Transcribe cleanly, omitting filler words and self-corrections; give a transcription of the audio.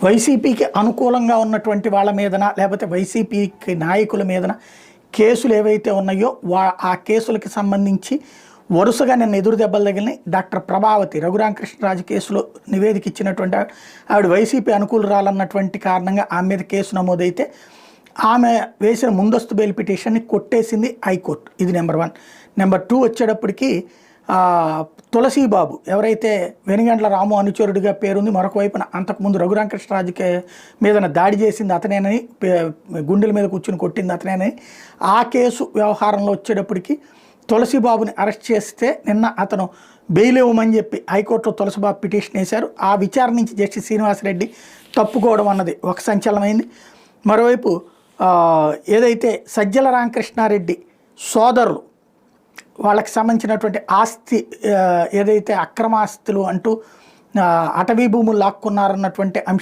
వైసీపీకి అనుకూలంగా ఉన్నటువంటి వాళ్ళ మీదన లేకపోతే వైసీపీకి నాయకుల మీదన కేసులు ఏవైతే ఉన్నాయో ఆ కేసులకి సంబంధించి వరుసగా నిన్న ఎదురు దెబ్బలు తగిలినాయి. డాక్టర్ ప్రభావతి రఘురామకృష్ణరాజు కేసులో నివేదిక ఇచ్చినటువంటి ఆవిడ వైసీపీ అనుకూలరాలన్నటువంటి కారణంగా ఆమె మీద కేసు నమోదైతే ఆమె వేసిన ముందస్తు బెయిల్ పిటిషన్ని కొట్టేసింది హైకోర్టు. ఇది నెంబర్ 1. నెంబర్ 2 వచ్చేటప్పటికి తులసీబాబు ఎవరైతే వెనుగండ్ల రాము అనుచరుడిగా పేరుంది, మరొక వైపున అంతకుముందు రఘురామకృష్ణరాజుకి మీదన దాడి చేసింది అతనేనని, గుండెల మీద కూర్చుని కొట్టింది అతనేనని, ఆ కేసు వ్యవహారంలో వచ్చేటప్పటికి తులసీబాబుని అరెస్ట్ చేస్తే నిన్న అతను బెయిల్ ఇవ్వమని చెప్పి హైకోర్టులో తులసీబాబు పిటిషన్ వేశారు. ఆ విచారణ నుంచి జస్టిస్ శ్రీనివాసరెడ్డి తప్పుకోవడం అన్నది ఒక సంచలనమైంది. మరోవైపు ఏదైతే సజ్జల రామకృష్ణారెడ్డి సోదరులు వాళ్ళకి సంబంధించినటువంటి ఆస్తి ఏదైతే అక్రమ ఆస్తులు అంటూ అటవీ భూములు లాక్కున్నారన్నటువంటి అంశం